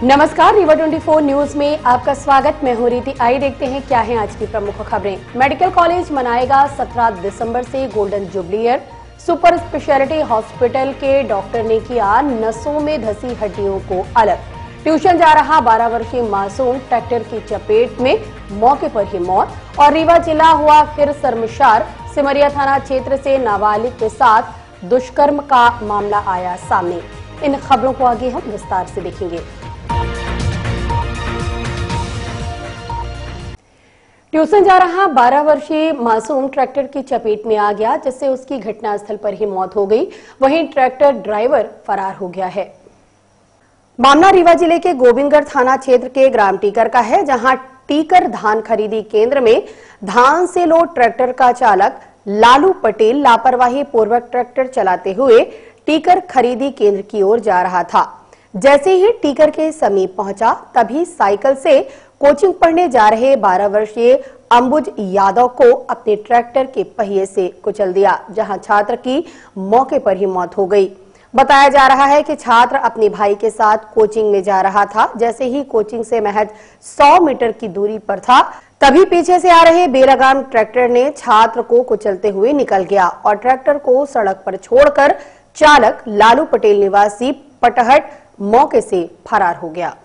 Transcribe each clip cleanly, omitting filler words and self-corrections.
नमस्कार, रीवा 24 न्यूज में आपका स्वागत। मैं हूं रीति। आइए देखते हैं क्या है आज की प्रमुख खबरें। मेडिकल कॉलेज मनाएगा 17 दिसंबर से golden jubilee year. Super speciality hospital के डॉक्टर ने किया नसों में धसी हड्डियों को अलग। ट्यूशन जा रहा 12 वर्षीय मासूम ट्रैक्टर की चपेट में, मौके पर ही मौत। और रीवा जिला हुआ फिर शर्मसार। सिमरिया थाना क्षेत्र से नाबालिग के साथ दुष्कर्म का मामला आया सामने। इन खबरों को आगे हम विस्तार से देखेंगे। ट्यूशन जा रहा 12 वर्षीय मासूम ट्रैक्टर की चपेट में आ गया, जिससे उसकी घटनास्थल पर ही मौत हो गई। वहीं ट्रैक्टर ड्राइवर फरार हो गया है। मामला रीवा जिले के गोविंदगढ़ थाना क्षेत्र के ग्राम टीकर का है, जहां टीकर धान खरीदी केंद्र में धान से लोड ट्रैक्टर का चालक लालू पटेल लापरवाही पूर्वक ट्रैक्टर चलाते हुए टीकर खरीदी केंद्र की ओर जा रहा था। जैसे ही टीकर के समीप पहुंचा, तभी साइकिल से कोचिंग पढ़ने जा रहे 12 वर्षीय अंबुज यादव को अपने ट्रैक्टर के पहिए से कुचल दिया, जहां छात्र की मौके पर ही मौत हो गई। बताया जा रहा है कि छात्र अपने भाई के साथ कोचिंग में जा रहा था। जैसे ही कोचिंग से महज 100 मीटर की दूरी पर था, तभी पीछे से आ रहे बेलगाम ट्रैक्टर ने छात्र को कुचलते हुए निकल गया और ट्रैक्टर को सड़क पर छोड़कर चालक लालू पटेल निवासी पटहट मौके से फरार हो गया।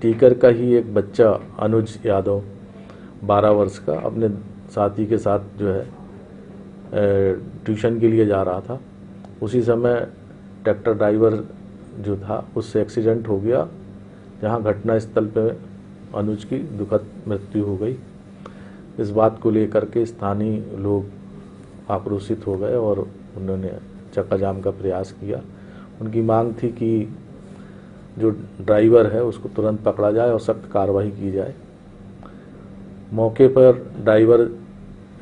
टीकर का ही एक बच्चा अनुज यादव 12 वर्ष का अपने साथी के साथ जो है ट्यूशन के लिए जा रहा था। उसी समय ट्रैक्टर ड्राइवर जो था उससे एक्सीडेंट हो गया, जहां घटना स्थल पर अनुज की दुखद मृत्यु हो गई। इस बात को लेकर के स्थानीय लोग आक्रोशित हो गए और उन्होंने चक्का जाम का प्रयास किया। उनकी मांग थी कि जो ड्राइवर है उसको तुरंत पकड़ा जाए और सख्त कार्रवाई की जाए। मौके पर ड्राइवर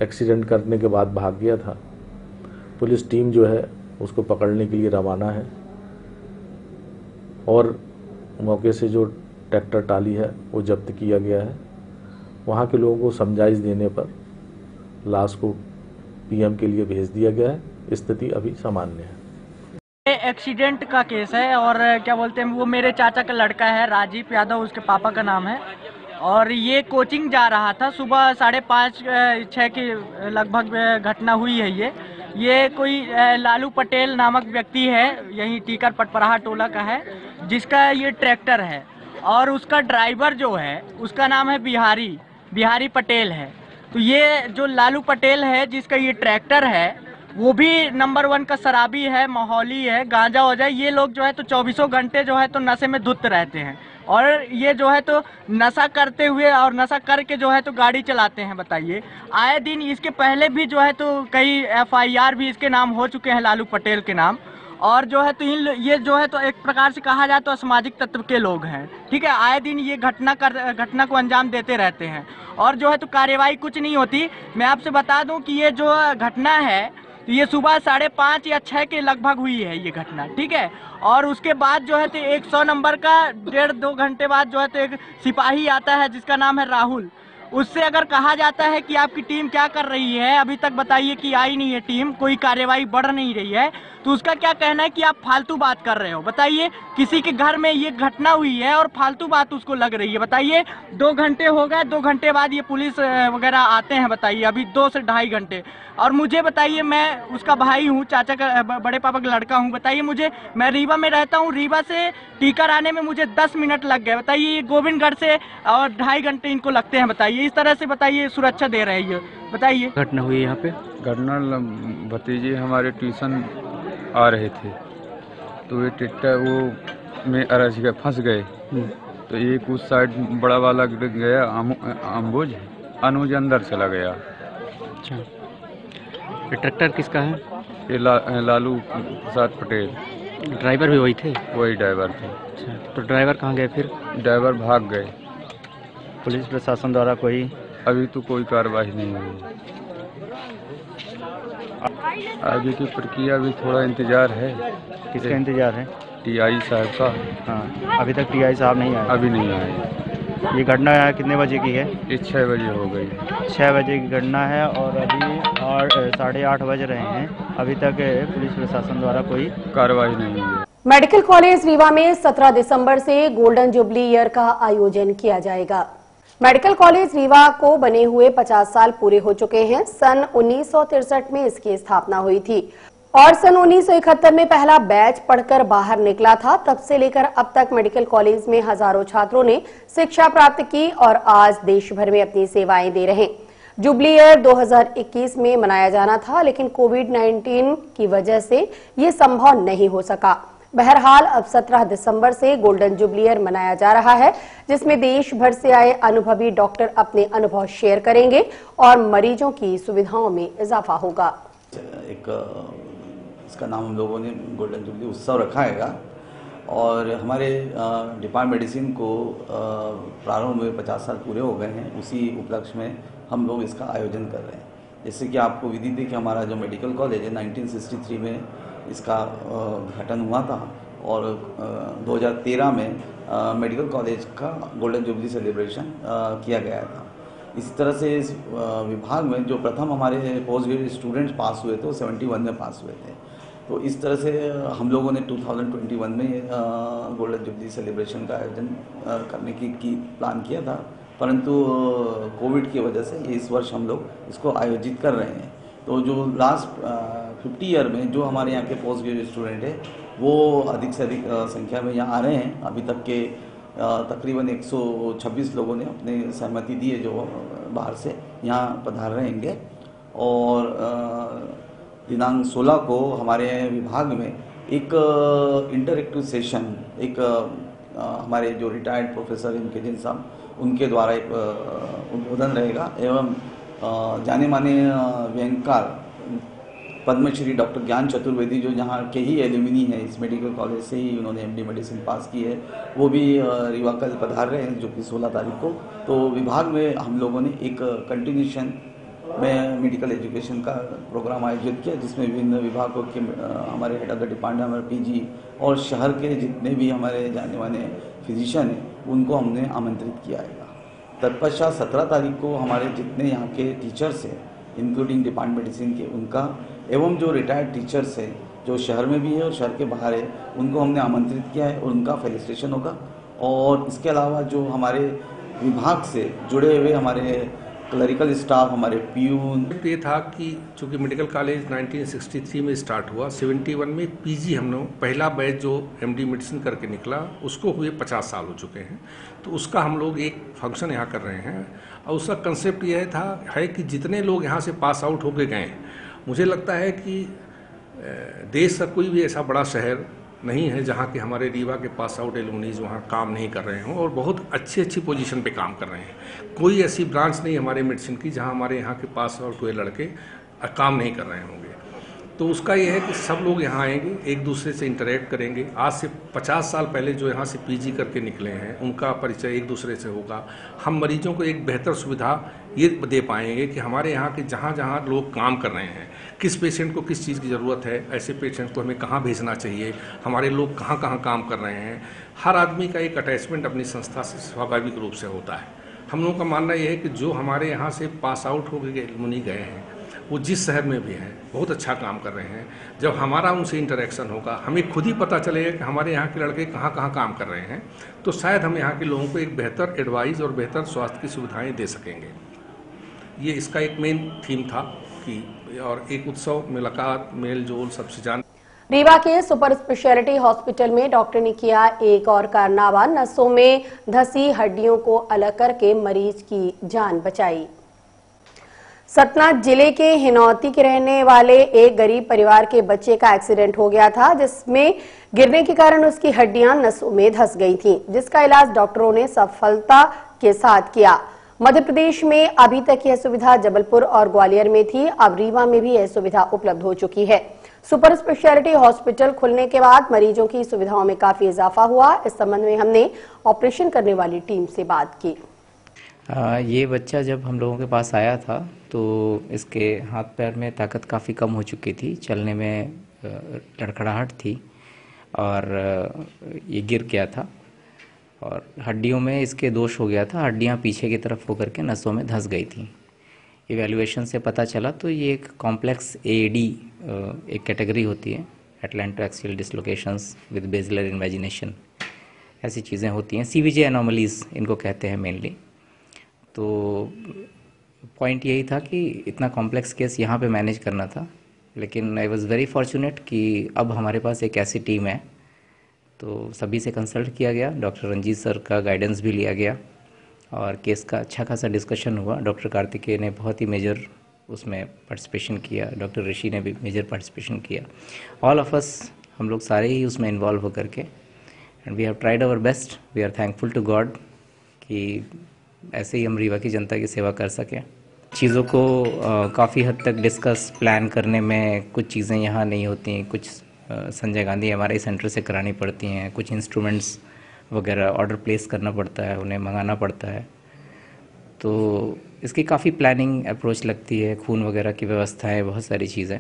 एक्सीडेंट करने के बाद भाग गया था। पुलिस टीम जो है उसको पकड़ने के लिए रवाना है और मौके से जो ट्रैक्टर टाली है वो जब्त किया गया है। वहाँ के लोगों को समझाइश देने पर लाश को पीएम के लिए भेज दिया गया है। स्थिति अभी सामान्य है। एक्सीडेंट का केस है और क्या बोलते हैं, वो मेरे चाचा का लड़का है, राजीव यादव उसके पापा का नाम है। और ये कोचिंग जा रहा था। सुबह 5:30-6 के लगभग घटना हुई है। ये कोई लालू पटेल नामक व्यक्ति है, यहीं टीकर पटपराहा टोला का है, जिसका ये ट्रैक्टर है। और उसका ड्राइवर जो है उसका नाम है बिहारी पटेल है। तो ये जो लालू पटेल है जिसका ये ट्रैक्टर है, वो भी नंबर 1 का शराबी है, माहौली है, गांजा हो जाए। ये लोग जो है तो 24 घंटे जो है तो नशे में धुत रहते हैं और ये जो है तो नशा करते हुए और नशा करके जो है तो गाड़ी चलाते हैं। बताइए, आए दिन इसके पहले भी जो है तो कई FIR भी इसके नाम हो चुके हैं लालू पटेल के नाम। और जो है तो ये जो है तो एक प्रकार से कहा जाए तो असामाजिक तत्व के लोग हैं। ठीक है, आए दिन ये घटना को अंजाम देते रहते हैं और जो है तो कार्यवाही कुछ नहीं होती। मैं आपसे बता दूं कि ये जो घटना है तो ये सुबह 5:30 या 6 के लगभग हुई है ये घटना। ठीक है, और उसके बाद जो है तो 100 नंबर का 1.5-2 घंटे बाद जो है तो एक सिपाही आता है जिसका नाम है राहुल। उससे अगर कहा जाता है कि आपकी टीम क्या कर रही है, अभी तक बताइए कि आई नहीं है टीम, कोई कार्यवाही बढ़ नहीं रही है, तो उसका क्या कहना है कि आप फालतू बात कर रहे हो। बताइए, किसी के घर में ये घटना हुई है और फालतू बात उसको लग रही है। बताइए, 2 घंटे हो गए, 2 घंटे बाद ये पुलिस वगैरह आते हैं। बताइए, अभी 2 से 2.5 घंटे। और मुझे बताइए, मैं उसका भाई हूँ, चाचा का बड़े पापा का लड़का हूँ। बताइए, मैं रीवा में रहता हूँ, रीवा से टीकर आने में मुझे 10 मिनट लग गए। बताइए, गोविंदगढ़ से और 2.5 घंटे इनको लगते हैं। बताइए, इस तरह से बताइए सुरक्षा दे रहे हैं। बताइए, घटना हुई यहाँ पे। घटना भतीजे हमारे ट्यूशन आ रहे थे तो ये ट्रैक्टर वो में अरज गए, फंस गए। तो एक उस साइड बड़ा वाला गया अंबुज, अनुज अंदर चला गया। अच्छा, ये ट्रैक्टर किसका है? ये लालू प्रसाद पटेल। ड्राइवर भी वही थे? वही ड्राइवर थे। अच्छा, तो ड्राइवर कहाँ गए फिर? ड्राइवर भाग गए। पुलिस प्रशासन द्वारा कोई अभी तो कोई कार्रवाई नहीं हुई। आगे की प्रक्रिया भी थोड़ा इंतजार है। किसका इंतजार है? TI साहब का। हाँ, अभी तक TI साहब नहीं आए? अभी नहीं आए। ये घटना कितने बजे की है? ये 6 बजे हो गई। 6 बजे की घटना है और अभी 8 साढ़े 8 बज रहे हैं। अभी तक पुलिस प्रशासन द्वारा कोई कार्रवाई नहीं हुई है। मेडिकल कॉलेज रीवा में 17 दिसंबर से गोल्डन जुबली ईयर का आयोजन किया जाएगा। मेडिकल कॉलेज रीवा को बने हुए 50 साल पूरे हो चुके हैं। सन 1963 में इसकी स्थापना हुई थी और सन 1971 में पहला बैच पढ़कर बाहर निकला था। तब से लेकर अब तक मेडिकल कॉलेज में हजारों छात्रों ने शिक्षा प्राप्त की और आज देश भर में अपनी सेवाएं दे रहे हैं। जुबली ईयर 2021 में मनाया जाना था, लेकिन कोविड-19 की वजह से ये संभव नहीं हो सका। बहरहाल अब 17 दिसंबर से गोल्डन जुबली ईयर मनाया जा रहा है, जिसमें देश भर से आए अनुभवी डॉक्टर अपने अनुभव शेयर करेंगे और मरीजों की सुविधाओं में इजाफा होगा। इसका नाम हम लोगों ने गोल्डन जुबली उत्सव रखा है और हमारे डिपार्टमेंट मेडिसिन को प्रारंभ में 50 साल पूरे हो गए हैं। उसी उपलक्ष्य में हम लोग इसका आयोजन कर रहे हैं। जैसे कि आपको विदित है कि हमारा जो मेडिकल कॉलेज है 1963 में इसका उद्घाटन हुआ था और 2013 में मेडिकल कॉलेज का गोल्डन जुबली सेलिब्रेशन किया गया था। इसी तरह से इस विभाग में जो प्रथम हमारे पोस्ट ग्रेजुएट स्टूडेंट्स पास हुए थे वो 71 में पास हुए थे। तो इस तरह से हम लोगों ने 2021 में गोल्डन जुबली सेलिब्रेशन का आयोजन करने की प्लान किया था, परंतु कोविड की वजह से इस वर्ष हम लोग इसको आयोजित कर रहे हैं। तो जो लास्ट 50 ईयर में जो हमारे यहाँ के पोस्ट ग्रेजुएट स्टूडेंट है वो अधिक से अधिक संख्या में यहाँ आ रहे हैं। अभी तक के तकरीबन 126 लोगों ने अपने सहमति दी है जो बाहर से यहाँ पधार रहेंगे और दिनांक 16 को हमारे विभाग में एक इंटरएक्टिव सेशन हमारे जो रिटायर्ड प्रोफेसर इनके जिन साहब उनके द्वारा एक उद्बोधन रहेगा एवं जाने माने व्यंगकार पद्मश्री डॉक्टर ज्ञान चतुर्वेदी जो यहाँ के ही एल्यूमिनी हैं, इस मेडिकल कॉलेज से ही उन्होंने एमडी मेडिसिन पास की है, वो भी रीवा कल पधार रहे हैं जो कि 16 तारीख को। तो विभाग में हम लोगों ने एक कंटिन्यूशन में मेडिकल एजुकेशन का प्रोग्राम आयोजित किया, जिसमें विभिन्न विभागों के हमारे हेड ऑफ द डिपार्टमेंट हमारे पीजी और शहर के जितने भी हमारे जाने माने फिजिशियन हैं उनको हमने आमंत्रित किया है। तत्पश्चात 17 तारीख को हमारे जितने यहाँ के टीचर्स हैं इंक्लूडिंग डिपार्टमेंट मेडिसिन के उनका एवं जो रिटायर्ड टीचर्स हैं जो शहर में भी है और शहर के बाहर है उनको हमने आमंत्रित किया है और उनका फेलिसिटेशन होगा। और इसके अलावा जो हमारे विभाग से जुड़े हुए हमारे क्लरिकल स्टाफ, हमारे प्यून। ये था कि चूँकि मेडिकल कॉलेज 1963 में स्टार्ट हुआ, 71 में पीजी हम लोग पहला बैच जो एमडी मेडिसिन करके निकला उसको हुए 50 साल हो चुके हैं। तो उसका हम लोग एक फंक्शन यहाँ कर रहे हैं और उसका कंसेप्ट यह है कि जितने लोग यहाँ से पास आउट होके गए, मुझे लगता है कि देश का कोई भी ऐसा बड़ा शहर नहीं है जहाँ के हमारे रीवा के पास आउट एलुमनीज वहाँ काम नहीं कर रहे हों और बहुत अच्छी पोजीशन पे काम कर रहे हैं। कोई ऐसी ब्रांच नहीं हमारे मेडिसिन की जहाँ हमारे यहाँ के पास आउट हुए लड़के काम नहीं कर रहे होंगे। तो उसका ये है कि सब लोग यहाँ आएंगे, एक दूसरे से इंटरेक्ट करेंगे। आज से 50 साल पहले जो यहाँ से पीजी करके निकले हैं उनका परिचय एक दूसरे से होगा। हम मरीजों को एक बेहतर सुविधा ये दे पाएंगे कि हमारे यहाँ के जहाँ लोग काम कर रहे हैं, किस पेशेंट को किस चीज़ की ज़रूरत है, ऐसे पेशेंट को हमें कहाँ भेजना चाहिए, हमारे लोग कहाँ काम कर रहे हैं। हर आदमी का एक अटैचमेंट अपनी संस्था से स्वाभाविक रूप से होता है। हम लोगों का मानना यह है कि जो हमारे यहाँ से पास आउट हो गए मुनि गए हैं वो जिस शहर में भी हैं बहुत अच्छा काम कर रहे हैं। जब हमारा उनसे इंटरेक्शन होगा, हमें खुद ही पता चलेगा कि हमारे यहाँ के लड़के कहाँ काम कर रहे हैं, तो शायद हम यहाँ के लोगों को एक बेहतर एडवाइस और बेहतर स्वास्थ्य की सुविधाएं दे सकेंगे। ये इसका एक मेन थीम था कि और एक उत्सव, मुलाकात, मेल जोल सबसे जान। रीवा के सुपर स्पेशलिटी हॉस्पिटल में डॉक्टर ने किया एक और कारनामा, नसों में धसी हड्डियों को अलग करके मरीज की जान बचाई। सतना जिले के हिनौती के रहने वाले एक गरीब परिवार के बच्चे का एक्सीडेंट हो गया था, जिसमें गिरने के कारण उसकी हड्डियां नसों में धंस गई थीं, जिसका इलाज डॉक्टरों ने सफलता के साथ किया। मध्य प्रदेश में अभी तक यह सुविधा जबलपुर और ग्वालियर में थी, अब रीवा में भी यह सुविधा उपलब्ध हो चुकी है। सुपर स्पेशलिटी हॉस्पिटल खुलने के बाद मरीजों की सुविधाओं में काफी इजाफा हुआ। इस संबंध में हमने ऑपरेशन करने वाली टीम से बात की। ये बच्चा जब हम लोगों के पास आया था तो इसके हाथ पैर में ताकत काफ़ी कम हो चुकी थी, चलने में लड़खड़ाहट थी और ये गिर गया था और हड्डियों में इसके दोष हो गया था। हड्डियां पीछे की तरफ होकर के नसों में धंस गई थी। इवैल्यूएशन से पता चला तो ये एक कॉम्प्लेक्स एडी एक कैटेगरी होती है, एटलेंटोएक्सियल डिसलोकेशंस विद बेसिलर इन्वेजिनेशन, ऐसी चीज़ें होती हैं। CVJ एनोमलीज इनको कहते हैं मेनली। तो पॉइंट यही था कि इतना कॉम्प्लेक्स केस यहाँ पे मैनेज करना था, लेकिन आई वाज वेरी फॉर्चुनेट कि अब हमारे पास एक ऐसी टीम है। तो सभी से कंसल्ट किया गया, डॉक्टर रंजीत सर का गाइडेंस भी लिया गया और केस का अच्छा खासा डिस्कशन हुआ। डॉक्टर कार्तिकेय ने बहुत ही मेजर उसमें पार्टिसिपेशन किया, डॉक्टर ऋषि ने भी मेजर पार्टिसिपेशन किया। ऑल ऑफ अस, हम लोग सारे ही उसमें इन्वॉल्व होकर के, and we have tried our best. We are thankful to god कि ऐसे ही हम रीवा की जनता की सेवा कर सकें। चीज़ों को काफ़ी हद तक डिस्कस प्लान करने में कुछ चीज़ें यहाँ नहीं होती, कुछ संजय गांधी MRI सेंटर से करानी पड़ती हैं, कुछ इंस्ट्रूमेंट्स वगैरह ऑर्डर प्लेस करना पड़ता है, उन्हें मंगाना पड़ता है। तो इसकी काफ़ी प्लानिंग अप्रोच लगती है, खून वगैरह की व्यवस्थाएं, बहुत सारी चीज़ें।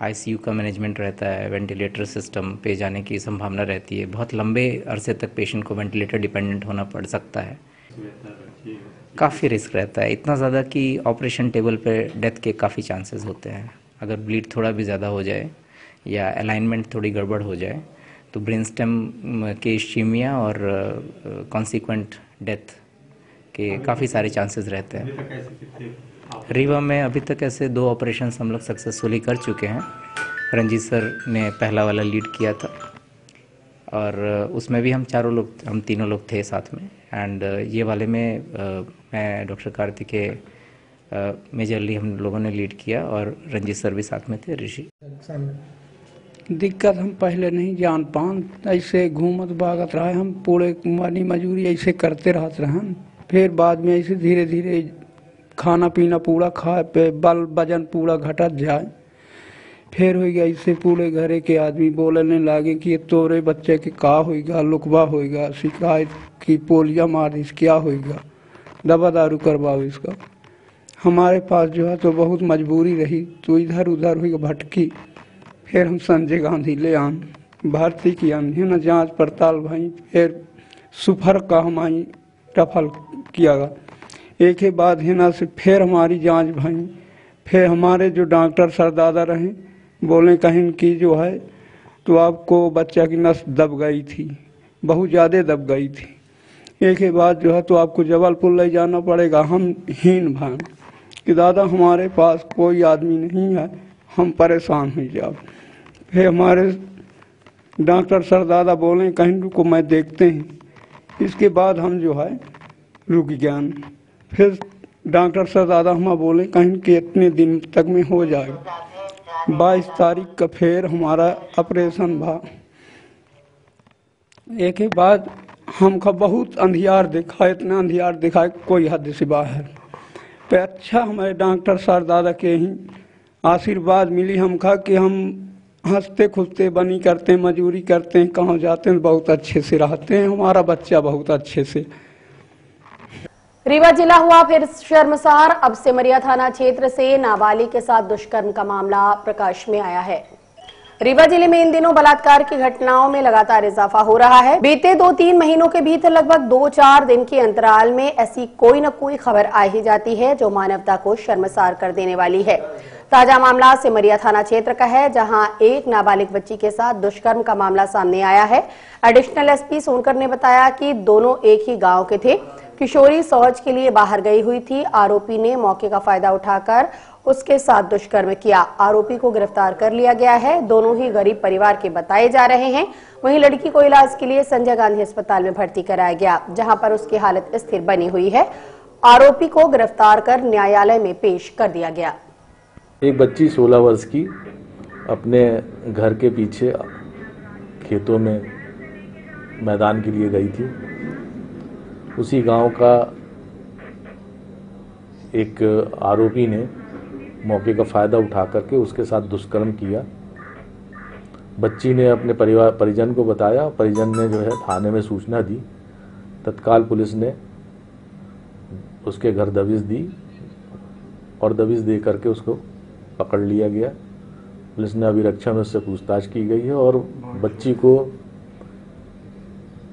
ICU का मैनेजमेंट रहता है, वेंटिलेटर सिस्टम पे जाने की संभावना रहती है, बहुत लंबे अरसे तक पेशेंट को वेंटिलेटर डिपेंडेंट होना पड़ सकता है, काफ़ी रिस्क रहता है, इतना ज़्यादा कि ऑपरेशन टेबल पे डेथ के काफ़ी चांसेस होते हैं। अगर ब्लीड थोड़ा भी ज़्यादा हो जाए या अलाइनमेंट थोड़ी गड़बड़ हो जाए तो ब्रेन स्टेम के इश्चीमिया और कॉन्सिक्वेंट डेथ के काफ़ी सारे चांसेस रहते हैं। रीवा में अभी तक ऐसे 2 ऑपरेशंस हम लोग सक्सेसफुली कर चुके हैं। रंजीत सर ने पहला वाला लीड किया था और उसमें भी हम तीनों लोग थे साथ में। एंड ये वाले में मैं डॉक्टर कार्तिकेय मेजरली हम लोगों ने लीड किया और रंजीत सर भी साथ में थे, ऋषि। दिक्कत हम पहले नहीं जान पान, ऐसे घूमत भागत रहे हम, पूरे मानी मजूरी ऐसे करते रहते रहन। फिर बाद में ऐसे धीरे धीरे खाना पीना पूरा खाए पे बल वजन पूरा घटत जाए। फिर हो गया ऐसे पूरे घरे के आदमी बोलने लगे कि ये तोरे बच्चे के का होगा, लुकवा होगा, शिकायत की पोलिया मार इस क्या होगा, दवा दारू करवाओ इसका। हमारे पास जो है तो बहुत मजबूरी रही, तो इधर उधर हुई भटकी। फिर हम संजय गांधी ले आन भर्ती किया ना, जांच पड़ताल भाई। फिर सुफर का हमारी टफल किया गया, एक ही बाद है ना से फिर हमारी जांच भाई। फिर हमारे जो डॉक्टर सरदादा रहे बोले कहीं की जो है तो आपको बच्चा की नस दब गई थी, बहुत ज़्यादा दब गई थी। एक ही बाद जो है तो आपको जबलपुर ले जाना पड़ेगा। हम हीन भान कि दादा हमारे पास कोई आदमी नहीं है, हम परेशान हो जाओ। फिर हमारे डॉक्टर सरदादा बोले कहीं रुको मैं देखते हैं। इसके बाद हम जो है रुक ज्ञान। फिर डॉक्टर सरदादा हम बोले कहीं के इतने दिन तक में हो जाएगा। 22 तारीख का फिर हमारा ऑपरेशन भा। एक ही बाद हमका बहुत अंधियार दिखा, इतना अंधियार दिखा कोई हद से बाहर। पे अच्छा हमारे डॉक्टर सरदादा के ही आशीर्वाद मिली हमका कि हम हंसते खुशते बनी करते हैं, मजूरी करते हैं, कहाँ जाते हैं बहुत अच्छे से रहते हैं, हमारा बच्चा बहुत अच्छे से। रीवा जिला हुआ फिर शर्मसार। अब सिमरिया थाना क्षेत्र से नाबालिग के साथ दुष्कर्म का मामला प्रकाश में आया है। रीवा जिले में इन दिनों बलात्कार की घटनाओं में लगातार इजाफा हो रहा है। बीते 2-3 महीनों के भीतर लगभग 2-4 दिन के अंतराल में ऐसी कोई न कोई खबर आ ही जाती है जो मानवता को शर्मसार कर देने वाली है। ताजा मामला सिमरिया थाना क्षेत्र का है, जहां एक नाबालिग बच्ची के साथ दुष्कर्म का मामला सामने आया है। एडिशनल एसपी सोनकर ने बताया कि दोनों एक ही गांव के थे। किशोरी शौच के लिए बाहर गई हुई थी। आरोपी ने मौके का फायदा उठाकर उसके साथ दुष्कर्म किया। आरोपी को गिरफ्तार कर लिया गया है। दोनों ही गरीब परिवार के बताए जा रहे हैं। वहीं लड़की को इलाज के लिए संजय गांधी अस्पताल में भर्ती कराया गया, जहां पर उसकी हालत स्थिर बनी हुई है। आरोपी को गिरफ्तार कर न्यायालय में पेश कर दिया गया। एक बच्ची 16 वर्ष की अपने घर के पीछे खेतों में मैदान के लिए गई थी। उसी गांव का एक आरोपी ने मौके का फ़ायदा उठा करके उसके साथ दुष्कर्म किया। बच्ची ने अपने परिजन को बताया। परिजन ने जो है थाने में सूचना दी। तत्काल पुलिस ने उसके घर दबिश दी और दबिश दे करके उसको पकड़ लिया गया। पुलिस ने अभिरक्षा में उससे पूछताछ की गई है और बच्ची को,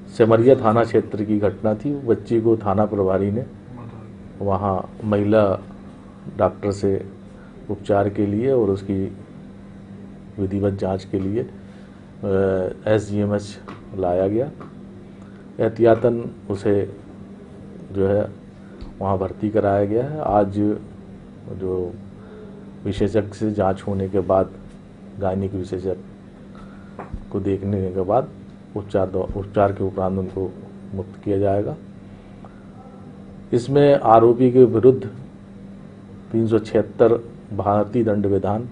सिमरिया थाना क्षेत्र की घटना थी, बच्ची को थाना प्रभारी ने वहाँ महिला डॉक्टर से उपचार के लिए और उसकी विधिवत जांच के लिए SGMH लाया गया। एहतियातन उसे जो है वहाँ भर्ती कराया गया है। आज जो विशेषज्ञ से जांच होने के बाद, गायनिक विशेषज्ञ को देखने के बाद उपचार के उपरांत उनको मुक्त किया जाएगा। इसमें आरोपी के विरुद्ध 376 भारतीय दंड विधान,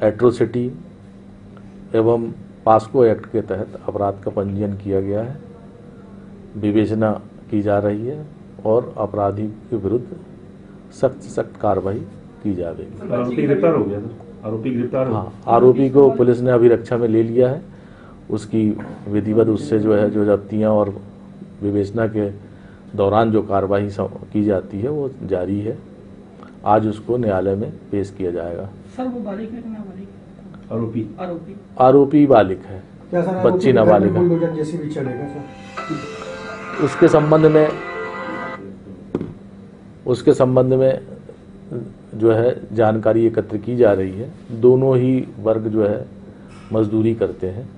एट्रोसिटी एवं पास्को एक्ट के तहत अपराध का पंजीयन किया गया है। विवेचना की जा रही है और अपराधी के विरुद्ध सख्त से सख्त कार्रवाई की जाएगी। आरोपी गिरफ्तार हो गया था? आरोपी गिरफ्तार? हाँ, आरोपी को पुलिस ने अभिरक्षा में ले लिया है। उसकी विधिवत उससे जो है जो जब्तियाँ और विवेचना के दौरान जो कार्रवाई की जाती है वो जारी है। आज उसको न्यायालय में पेश किया जाएगा। सर वो बालिक है कि नाबालिग? आरोपी बालिक है, बच्ची नाबालिग है। उसके संबंध में जो है जानकारी एकत्र की जा रही है। दोनों ही वर्ग जो है मजदूरी करते हैं।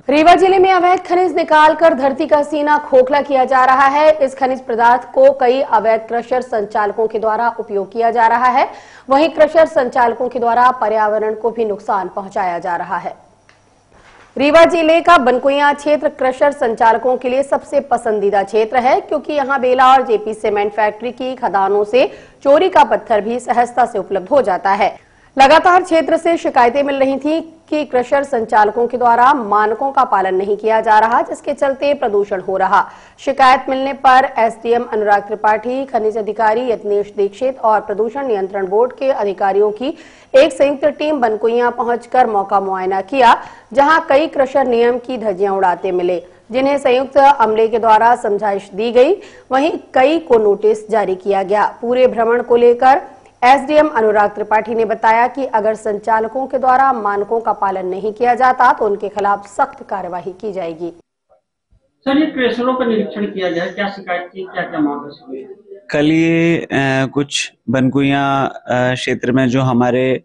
रीवा जिले में अवैध खनिज निकालकर धरती का सीना खोखला किया जा रहा है। इस खनिज पदार्थ को कई अवैध क्रशर संचालकों के द्वारा उपयोग किया जा रहा है। वहीं क्रशर संचालकों के द्वारा पर्यावरण को भी नुकसान पहुंचाया जा रहा है। रीवा जिले का बनकुइया क्षेत्र क्रशर संचालकों के लिए सबसे पसंदीदा क्षेत्र है, क्योंकि यहां बेला और जेपी सीमेंट फैक्ट्री की खदानों से चोरी का पत्थर भी सहजता से उपलब्ध हो जाता है। लगातार क्षेत्र से शिकायतें मिल रही थी कि क्रशर संचालकों के द्वारा मानकों का पालन नहीं किया जा रहा, जिसके चलते प्रदूषण हो रहा। शिकायत मिलने पर एसडीएम अनुराग त्रिपाठी, खनिज अधिकारी यत्नेश दीक्षित और प्रदूषण नियंत्रण बोर्ड के अधिकारियों की एक संयुक्त टीम बनकुइया पहुंचकर मौका मुआयना किया, जहां कई क्रशर नियम की धज्जियां उड़ाते मिले, जिन्हें संयुक्त अमले के द्वारा समझाइश दी गई। वहीं कई को नोटिस जारी किया गया। पूरे भ्रमण को लेकर एसडीएम अनुराग त्रिपाठी ने बताया कि अगर संचालकों के द्वारा मानकों का पालन नहीं किया जाता तो उनके खिलाफ सख्त कार्यवाही की जाएगी। सर, ये क्रशरों का निरीक्षण किया गया, क्या शिकायत थी, क्या क्या मामला हुए? कल ये कुछ बनकुइया क्षेत्र में जो हमारा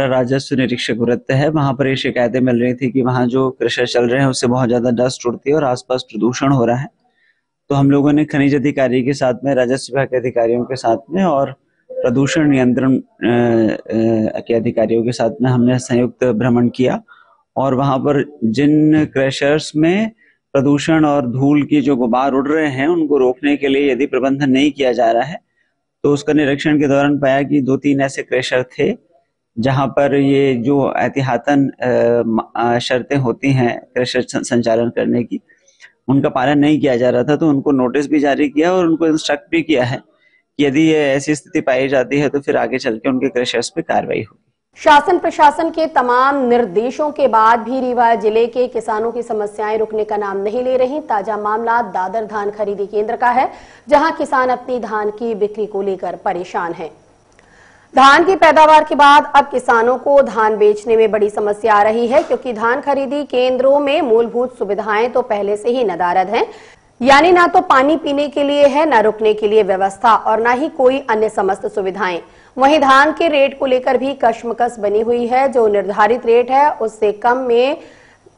राजस्व निरीक्षक वृत्त है, वहां पर ये शिकायतें मिल रही थी कि वहां जो क्रशर चल रहे हैं उससे बहुत ज्यादा डस्ट उड़ती है और आसपास प्रदूषण हो रहा है। तो हम लोगों ने खनिज अधिकारी के साथ में, राजस्व विभाग के अधिकारियों के साथ में और प्रदूषण नियंत्रण के अधिकारियों के साथ में हमने संयुक्त भ्रमण किया और वहां पर जिन क्रशर्स में प्रदूषण और धूल की जो गुबार उड़ रहे हैं उनको रोकने के लिए यदि प्रबंधन नहीं किया जा रहा है तो उसका निरीक्षण के दौरान पाया कि 2-3 ऐसे क्रशर थे जहां पर ये जो एहतियातन शर्तें होती हैं क्रशर संचालन करने की, उनका पालन नहीं किया जा रहा था। तो उनको नोटिस भी जारी किया और उनको इंस्ट्रक्ट भी किया है कि यदि ये ऐसी स्थिति पाई जाती है तो फिर आगे चल के उनके क्रशर्स पे कार्रवाई होगी। शासन प्रशासन के तमाम निर्देशों के बाद भी रीवा जिले के किसानों की समस्याएं रुकने का नाम नहीं ले रही। ताजा मामला दादर धान खरीदी केंद्र का है, जहां किसान अपनी धान की बिक्री को लेकर परेशान हैं। धान की पैदावार के बाद अब किसानों को धान बेचने में बड़ी समस्या आ रही है, क्योंकि धान खरीदी केंद्रों में मूलभूत सुविधाएं तो पहले से ही नदारद हैं, यानी ना तो पानी पीने के लिए है, ना रुकने के लिए व्यवस्था और ना ही कोई अन्य समस्त सुविधाएं। वहीं धान के रेट को लेकर भी कशमकश बनी हुई है। जो निर्धारित रेट है उससे कम में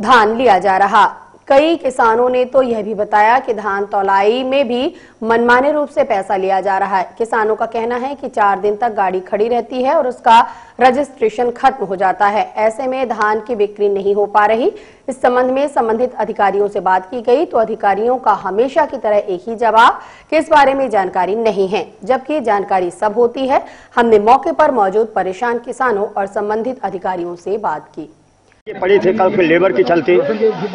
धान लिया जा रहा। कई किसानों ने तो यह भी बताया कि धान तौलाई में भी मनमाने रूप से पैसा लिया जा रहा है। किसानों का कहना है कि 4 दिन तक गाड़ी खड़ी रहती है और उसका रजिस्ट्रेशन खत्म हो जाता है। ऐसे में धान की बिक्री नहीं हो पा रही। इस संबंध में संबंधित अधिकारियों से बात की गई तो अधिकारियों का हमेशा की तरह एक ही जवाब कि इस बारे में जानकारी नहीं है, जबकि जानकारी सब होती है। हमने मौके पर मौजूद परेशान किसानों और संबंधित अधिकारियों से बात की। ये पड़े थे कल लेबर के चलते,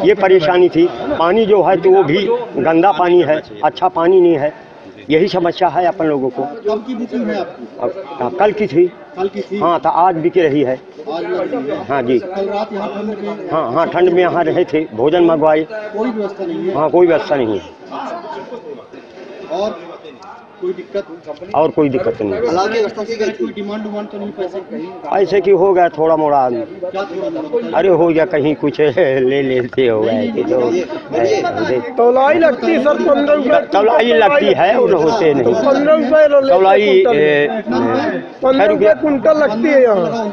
ये परेशानी थी। पानी जो है तो वो भी गंदा पानी है, अच्छा पानी नहीं है। यही समस्या है अपन लोगों को। कब की बिक्री है आपकी? कल की थी। कल की थी? हाँ, तो आज बिक रही है। हाँ जी। कल रात यहाँ ठंड में? हाँ, ठंड में यहाँ रहे थे, भोजन मंगवाए। कोई व्यवस्था नहीं है? हाँ, कोई व्यवस्था नहीं है। और कोई दिक्कत और कोई दिक्कत नहीं। हालांकि व्यवस्था की गई, कोई डिमांड तो नहीं पैसे ऐसे कि हो गया थोड़ा मोड़ा, क्या थोड़ा था? अरे हो गया कहीं कुछ ले लेते हो गए कि जो तौलाई लगती है सर 15 रुपए, तौलाई लगती है और होते नहीं। 15 रुपए तौलाई 15 रुपए कुंटल लगती है यहाँ,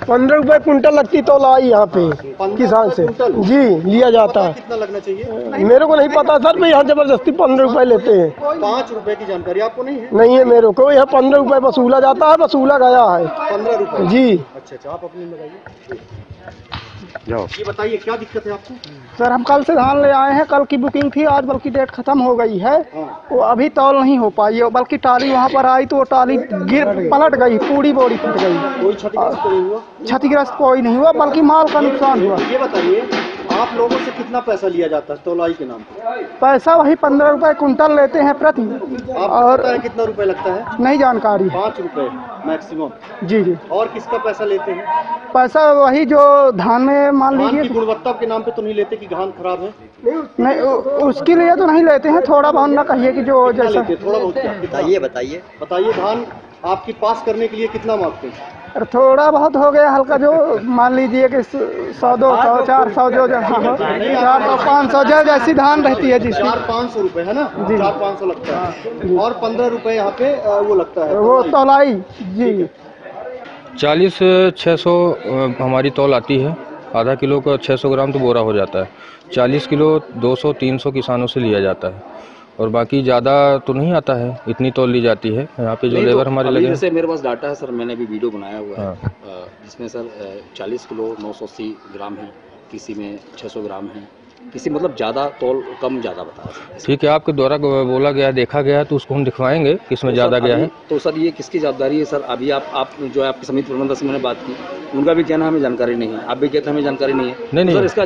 15 रुपए कुंटल लगती तौलाई यहाँ पे किसान से जी लिया जाता है। कितना लगना चाहिए? मेरे को नहीं पता सर, मैं यहाँ जबरदस्ती 15 रुपए लेते हैं। 5 रुपए की जानकारी आपको नहीं है? नहीं है मेरे को, यहाँ 15 रुपए वसूला जाता है, वसूला गया है 15 रुपए जी। अच्छा, आप अपनी लगाइए। ये बताइए क्या दिक्कत है आपको? सर हम कल से धान ले आए हैं, कल की बुकिंग थी, आज बल्कि डेट खत्म हो गई है, वो अभी तौल नहीं हो पाई है, बल्कि टाली वहाँ पर आई तो वो टाली गिर पलट गई, पूरी बोरी फट गई। कोई क्षतिग्रस्त नहीं हुआ? क्षतिग्रस्त कोई नहीं हुआ, बल्कि माल का नुकसान हुआ। ये बताइए आप लोगों से कितना पैसा लिया जाता है तौलाई के नाम पर? पैसा वही 15 रुपए कुंटल लेते हैं प्रति। और कितना रुपए लगता है? नहीं जानकारी। 5 रुपए मैक्सिमम? जी जी। और किसका पैसा लेते हैं? पैसा वही जो धान में मान धान लीजिए की गुणवत्ता के नाम पे तो नहीं लेते कि धान खराब है? नहीं, उसके लिए तो नहीं लेते हैं, थोड़ा बहुत ना कहिए कि जो जैसा थोड़ा बहुत बताइए धान आपकी पास करने के लिए कितना मांगते हैं? थोड़ा बहुत हो गया हल्का, जो मान लीजिए कि 100 200 400 जो 400 500 जो जैसी धान रहती है जिसकी 400-500 रुपए है ना? 400-500 लगता है और 15 रुपए यहाँ पे वो लगता है वो तौलाई जी। 40-600 हमारी तौल आती है, आधा किलो का 600 ग्राम तो बोरा हो जाता है। 40 किलो 200-300 किसानों से लिया जाता है और बाकी ज़्यादा तो नहीं आता है, इतनी तौल ली जाती है। यहाँ पे जो लेबर हमारे लगे, जैसे मेरे पास डाटा है सर, मैंने भी वीडियो बनाया हुआ है जिसमें सर 40 किलो 980 ग्राम है, किसी में 600 ग्राम है, किसी मतलब ज़्यादा तौल कम ज़्यादा बताया। ठीक है, आपके द्वारा बोला गया देखा गया तो उसको हम दिखवाएंगे किसमें ज़्यादा गया है। तो सर ये किसकी जवाबदारी है सर? अभी आप जो है आपकी समिति प्रबंधक से मैंने बात की, उनका भी कहना हमें जानकारी नहीं है, आप भी कहते हैं हमें जानकारी नहीं है। नहीं सर इसका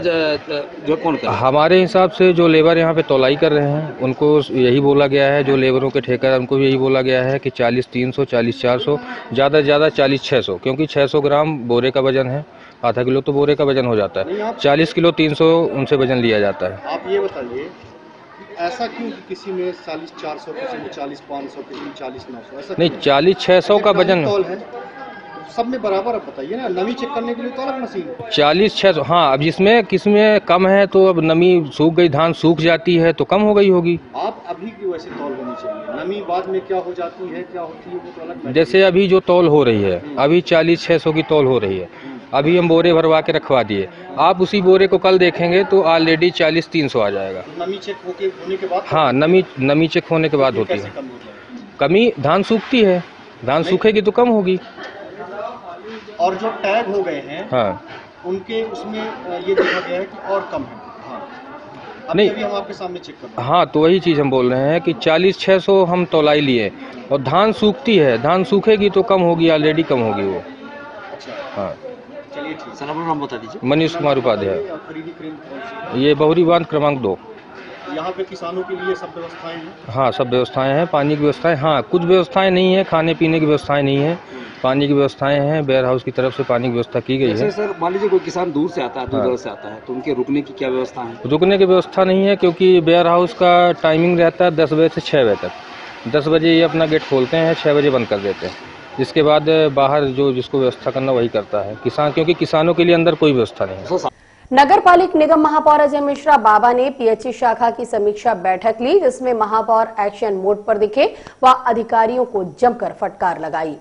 जो कौन कर? हमारे हिसाब से जो लेबर यहाँ पे तौलाई कर रहे हैं उनको यही बोला गया है, जो लेबरों के ठेका उनको भी यही बोला गया है कि 40-300 40-400 ज़्यादा से ज़्यादा 40-600, क्योंकि 600 ग्राम बोरे का वजन है, आधा किलो तो बोरे का वजन हो जाता है। 40 किलो 300 उनसे वजन लिया जाता है। आप ये बताइए ऐसा क्यों कि किसी में 40-400, किसी में 40-500, किसी में 40-900, ऐसा नहीं 40-600 का वजन है सब में बराबर? अब बताइए ना, नमी चेक करने के लिए तो अलग मशीन 40-600। हाँ, अब जिसमें किसमें कम है तो अब नमी सूख गई, धान सूख जाती है तो कम हो गई होगी। आप अभी की वैसे तौल होनी चाहिए, नमी बाद में क्या हो जाती है क्या होती है वो तो अलग। जैसे अभी जो तौल हो रही है, अभी 40-600 की तौल हो रही है, अभी हम बोरे भरवा के रखवा दिए, आप उसी बोरे को कल देखेंगे तो ऑलरेडी 40-300 आ जाएगा। नमी चेक होने के बाद? हाँ, नमी चेक होने के बाद होती है कमी। धान सूखती है, धान सूखेगी तो कम होगी। और जो टैग हो गए हैं हाँ, उनके उसमें ये देखा गया है कि और कम है। हाँ, नहीं अभी हम आपके सामने चेक कर रहे हैं। हाँ, तो वही चीज़ हम बोल रहे हैं कि 40-600 हम तौलाई लिए और धान सूखती है, धान सूखेगी तो कम होगी, ऑलरेडी कम होगी वो। अच्छा हाँ, चलिए ठीक है। सर अपना नाम बता दीजिए। मनीष कुमार उपाध्याय, खरीदी केंद्र कौन सी? ये बहुरी बांध क्रमांक 2। यहाँ पे किसानों के लिए सब व्यवस्थाएं हैं? हाँ, सब व्यवस्थाएं हैं, पानी की व्यवस्थाएं, हाँ कुछ व्यवस्थाएं नहीं है, खाने पीने की व्यवस्थाएं नहीं है, पानी की व्यवस्थाएं हैं, वेयर हाउस की तरफ से पानी की व्यवस्था की गई है। सर मान लीजिए कोई किसान दूर से आता है, दूर से आता है, तो उनके रुकने की क्या व्यवस्था है? रुकने की व्यवस्था नहीं है, क्योंकि वेयर हाउस का टाइमिंग रहता है 10 बजे से 6 बजे तक। 10 बजे ये अपना गेट खोलते हैं, 6 बजे बंद कर देते हैं। इसके बाद बाहर जो जिसको व्यवस्था करना वही करता है किसान, क्योंकि किसानों के लिए अंदर कोई व्यवस्था नहीं है। नगर पालिक निगम महापौर अजय मिश्रा बाबा ने पीएचई शाखा की समीक्षा बैठक ली, जिसमें महापौर एक्शन मोड पर दिखे व अधिकारियों को जमकर फटकार लगाई।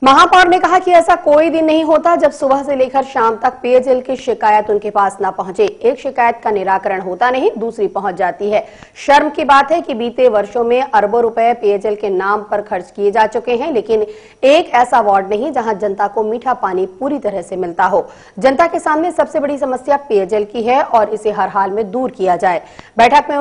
महापौर ने कहा कि ऐसा कोई दिन नहीं होता जब सुबह से लेकर शाम तक पेयजल की शिकायत उनके पास न पहुंचे। एक शिकायत का निराकरण होता नहीं, दूसरी पहुंच जाती है। शर्म की बात है कि बीते वर्षों में अरबों रुपए पेयजल के नाम पर खर्च किए जा चुके हैं, लेकिन एक ऐसा वार्ड नहीं जहां जनता को मीठा पानी पूरी तरह से मिलता हो। जनता के सामने सबसे बड़ी समस्या पेयजल की है और इसे हर हाल में दूर किया जाए। बैठक में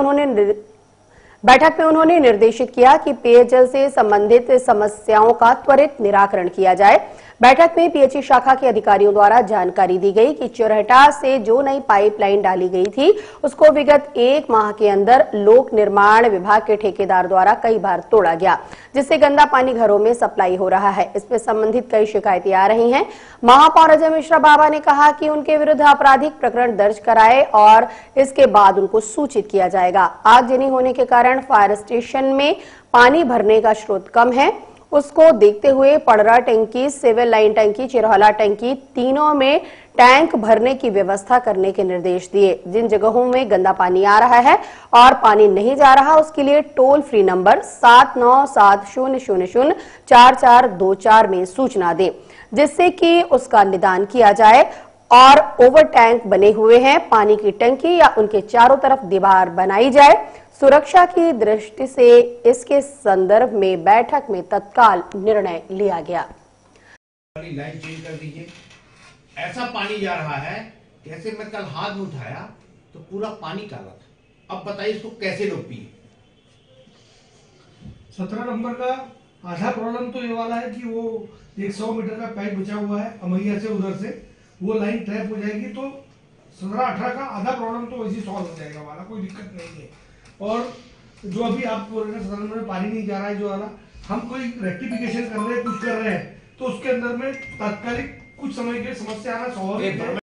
उन्होंने निर्देशित किया कि पेयजल से संबंधित समस्याओं का त्वरित निराकरण किया जाए। बैठक में पीएचई शाखा के अधिकारियों द्वारा जानकारी दी गई कि चुरहटा से जो नई पाइपलाइन डाली गई थी उसको विगत 1 माह के अंदर लोक निर्माण विभाग के ठेकेदार द्वारा कई बार तोड़ा गया, जिससे गंदा पानी घरों में सप्लाई हो रहा है। इसमें संबंधित कई शिकायतें आ रही हैं। महापौर अजय मिश्रा बाबा ने कहा कि उनके विरुद्ध आपराधिक प्रकरण दर्ज कराए और इसके बाद उनको सूचित किया जाएगा। आगजनी होने के कारण कारण फायर स्टेशन में पानी भरने का स्रोत कम है, उसको देखते हुए पड़रा टंकी, सिविल लाइन टंकी, चिरहला टंकी तीनों में टैंक भरने की व्यवस्था करने के निर्देश दिए। जिन जगहों में गंदा पानी आ रहा है और पानी नहीं जा रहा, उसके लिए टोल फ्री नंबर 7970004424 में सूचना दें, जिससे कि उसका निदान किया जाए। और ओवर टैंक बने हुए हैं, पानी की टंकी या उनके चारों तरफ दीवार बनाई जाए। सुरक्षा की दृष्टि से इसके संदर्भ में बैठक में तत्काल निर्णय लिया गया। लाइन चेंज कर दीजिए। ऐसा पानी जा रहा है, कैसे मैं कल हाथ में उठाया तो पूरा पानी काला था। अब बताइए इसको कैसे लोग पिए। 17 नंबर का आधा प्रॉब्लम तो ये वाला है कि वो 100 मीटर का पाइप बचा हुआ है अमैया से, उधर से वो लाइन ट्रैप हो जाएगी तो 17-18 का आधा प्रॉब्लम तो वैसे सॉल्व हो जाएगा, वाला कोई दिक्कत नहीं है। और जो अभी आप बोल रहे हैं 17 नंबर में पानी नहीं जा रहा है, जो वाला हम कोई रेक्टिफिकेशन कर रहे हैं, कुछ कर रहे हैं, तो उसके अंदर में तात्कालिक कुछ समय के समस्या आना स्वाभाविक है।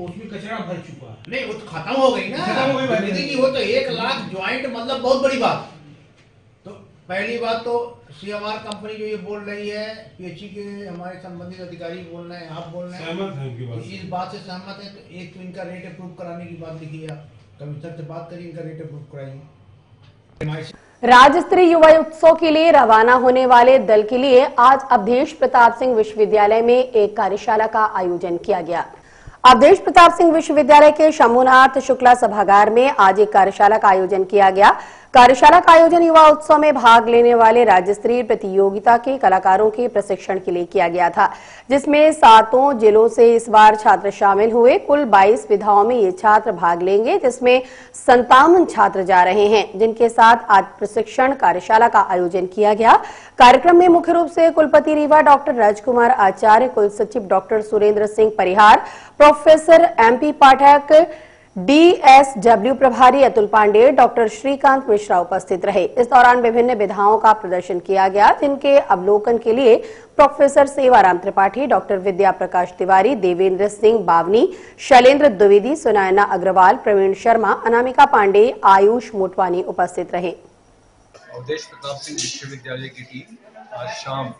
उसमें कचरा भर चुका है। नहीं, वो तो खत्म हो गई ना, खत्म हो गई जी। वो तो 1 लाख ज्वाइंट मतलब बहुत बड़ी बात। तो पहली बात तो CMR कंपनी जो ये बोल रही है, PHE के हमारे संबंधित अधिकारी बोल रहे हैं, आप बोल रहे हैं, तो इस बात से सहमत है। तो एक तो इनका रेट अप्रूव कराने की बात लिखिए, आप कमिश्नर से बात करिए, इनका रेट अप्रूव कराइए। राज्य स्तरीय युवा उत्सव के लिए रवाना होने वाले दल के लिए आज अवधेश प्रताप सिंह विश्वविद्यालय में एक कार्यशाला का आयोजन किया गया। अवधेश प्रताप सिंह विश्वविद्यालय के शंभुनाथ शुक्ला सभागार में आज एक कार्यशाला का आयोजन किया गया। कार्यशाला का आयोजन युवा उत्सव में भाग लेने वाले राज्य स्तरीय प्रतियोगिता के कलाकारों के प्रशिक्षण के लिए किया गया था, जिसमें 7 जिलों से इस बार छात्र शामिल हुए। कुल 22 विधाओं में ये छात्र भाग लेंगे, जिसमें 57 छात्र जा रहे हैं, जिनके साथ आज प्रशिक्षण कार्यशाला का आयोजन किया गया। कार्यक्रम में मुख्य रूप से कुलपति रीवा डॉक्टर राजकुमार आचार्य, कुल सचिव doctor Surendra Singh Parihar, professor MP पाठक, DSW प्रभारी अतुल पांडे, डॉक्टर श्रीकांत मिश्रा उपस्थित रहे। इस दौरान विभिन्न विधाओं का प्रदर्शन किया गया, जिनके अवलोकन के लिए प्रोफेसर सेवाराम त्रिपाठी, डॉक्टर विद्या प्रकाश तिवारी, देवेंद्र सिंह बावनी, शैलेंद्र द्विवेदी, सुनयना अग्रवाल, प्रवीण शर्मा, अनामिका पांडे, आयुष मोटवानी उपस्थित रहे। अवधेश प्रताप सिंह विश्वविद्यालय की टीम आज शाम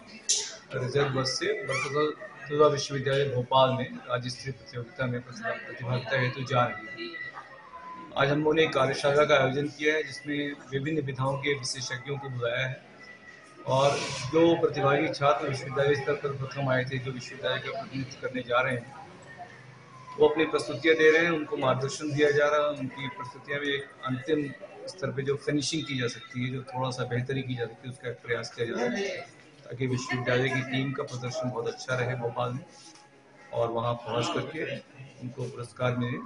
रिजर्व बस से बरकतुल्लाह विश्वविद्यालय भोपाल में राज्य स्तरीय प्रतियोगिता में प्रतिभागिता हेतु जा रही है। आज हम लोगों ने एक कार्यशाला का आयोजन किया है, जिसमें विभिन्न विधाओं के विशेषज्ञों को बुलाया है और जो प्रतिभागी छात्र विश्वविद्यालय स्तर पर प्रथम आए थे, जो विश्वविद्यालय का प्रतिनिधित्व करने जा रहे हैं, वो अपनी प्रस्तुतियाँ दे रहे हैं, उनको मार्गदर्शन दिया जा रहा है। उनकी प्रस्तुतियाँ भी अंतिम स्तर पे जो फिनिशिंग की जा सकती है, जो थोड़ा सा बेहतरी की जा सकती है, उसका प्रयास किया जा रहा है, ताकि विश्वविद्यालय की टीम का प्रदर्शन बहुत अच्छा रहे भोपाल में और वहाँ पहुँच करके उनको पुरस्कार मिले।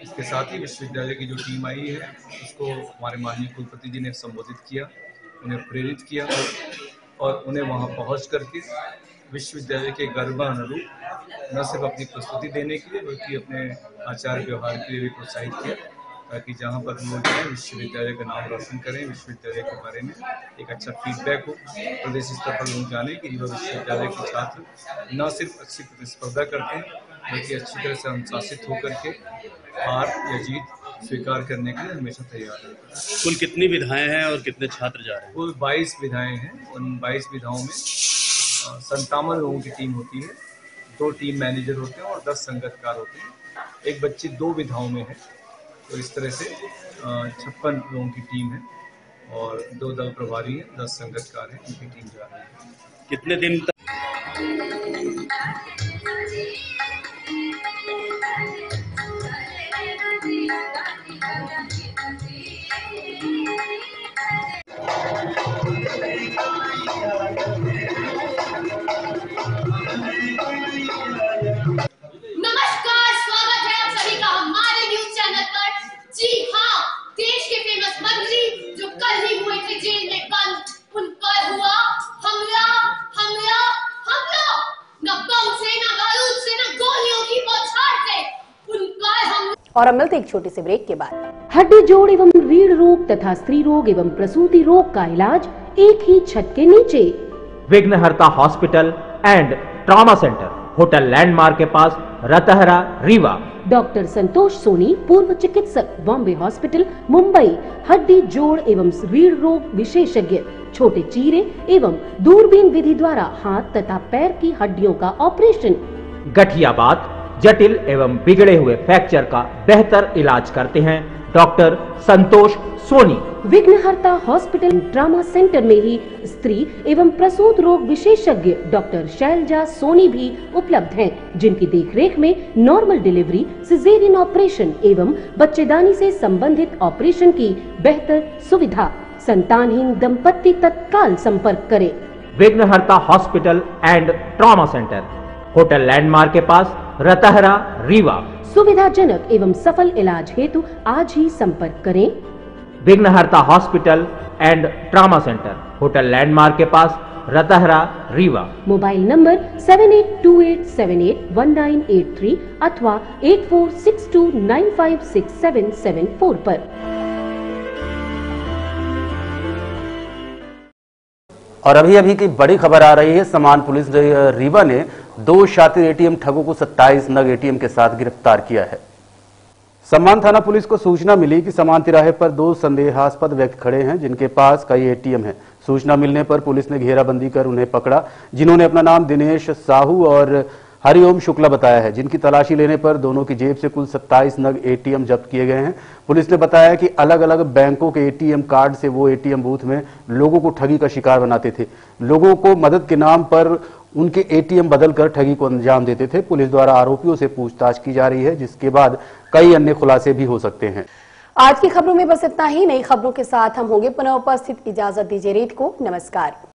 इसके साथ ही विश्वविद्यालय की जो टीम आई है, उसको हमारे माननीय कुलपति जी ने संबोधित किया, उन्हें प्रेरित किया और उन्हें वहाँ पहुँच करके विश्वविद्यालय के गर्वानुरूप न सिर्फ अपनी प्रस्तुति देने के लिए बल्कि अपने आचार व्यवहार के लिए भी प्रोत्साहित किया, ताकि जहाँ पर लोग जाएँ विश्वविद्यालय का नाम रोशन करें, विश्वविद्यालय के बारे में एक अच्छा फीडबैक हो, प्रदेश स्तर पर लोग जाने कि रीवा विश्वविद्यालय के छात्र न सिर्फ अच्छी प्रतिस्पर्धा करते हैं बल्कि अच्छी तरह से अनुशासित होकर के हार या जीत स्वीकार करने के लिए हमेशा तैयार है। कुल कितनी विधाएं हैं और कितने छात्र जा रहे हैं? कुल 22 विधाएं हैं। उन 22 विधाओं में 57 लोगों की टीम होती है, 2 टीम मैनेजर होते हैं और 10 संगतकार होते हैं। एक बच्ची 2 विधाओं में है, तो इस तरह से 56 लोगों की टीम है और 2 दल प्रभारी हैं, 10 संगतकार हैं, उनकी टीम जा रही है। कितने दिन तक? नमस्कार, स्वागत है आप सभी का हमारे न्यूज चैनल पर। जी हाँ, देश के फेमस मंत्री जो कल ही हुए थे जेल में बंद, उन पर हुआ हमला हमला हमला। न बम से, न बारूद से, न गोलियों की बौछार से उन पर हमला। और अब मिलते एक छोटे से ब्रेक के बाद। हड्डी जोड़ एवं रीढ़ रोग तथा स्त्री रोग एवं प्रसूति रोग का इलाज एक ही छत के नीचे। विघ्नहर्ता hospital and trauma centre, hotel landmark के पास, रतहरा, रीवा। डॉक्टर संतोष सोनी, पूर्व चिकित्सक, बॉम्बे हॉस्पिटल, मुंबई, हड्डी जोड़ एवं रीढ़ रोग विशेषज्ञ, छोटे चीरे एवं दूरबीन विधि द्वारा हाथ तथा पैर की हड्डियों का ऑपरेशन। गठियाबात, जटिल एवं बिगड़े हुए फ्रैक्चर का बेहतर इलाज करते हैं डॉक्टर संतोष सोनी। विघ्नहर्ता हॉस्पिटल ट्रामा सेंटर में ही स्त्री एवं प्रसूत रोग विशेषज्ञ डॉक्टर शैलजा सोनी भी उपलब्ध हैं, जिनकी देखरेख में नॉर्मल डिलीवरी, सिजेरियन ऑपरेशन एवं बच्चेदानी से संबंधित ऑपरेशन की बेहतर सुविधा। संतानहीन दंपत्ति तत्काल संपर्क करें। विघ्नहर्ता hospital and trauma centre, hotel landmark के पास, रतहरा, रीवा। सुविधाजनक एवं सफल इलाज हेतु आज ही संपर्क करें। विघ्नहर्ता hospital and trauma centre, hotel landmark के पास, रतहरा, रीवा। मोबाइल नंबर 7828781983 अथवा 8462956774 पर। और अभी की बड़ी खबर आ रही है। समान पुलिस रीवा ने 2 शातिर एटीएम ठगों को 27 नग एटीएम के साथ गिरफ्तार किया है। सम्मान थाना पुलिस को सूचना मिली कि समान तिराहे पर 2 संदेहास्पद व्यक्ति खड़े हैं, जिनके पास कई एटीएम हैं। सूचना मिलने पर पुलिस ने घेराबंदी कर उन्हें पकड़ा, जिन्होंने अपना नाम दिनेश साहू और हरिओम शुक्ला बताया है। जिनकी तलाशी लेने पर दोनों की जेब से कुल 27 नग एटीएम जब्त किए गए हैं। पुलिस ने बताया कि अलग अलग बैंकों के एटीएम कार्ड से वो एटीएम बूथ में लोगों को ठगी का शिकार बनाते थे। लोगों को मदद के नाम पर उनके एटीएम बदलकर ठगी को अंजाम देते थे। पुलिस द्वारा आरोपियों से पूछताछ की जा रही है, जिसके बाद कई अन्य खुलासे भी हो सकते हैं। आज की खबरों में बस इतना ही। नई खबरों के साथ हम होंगे पुनः उपस्थित। इजाजत दीजिए रेत को। नमस्कार।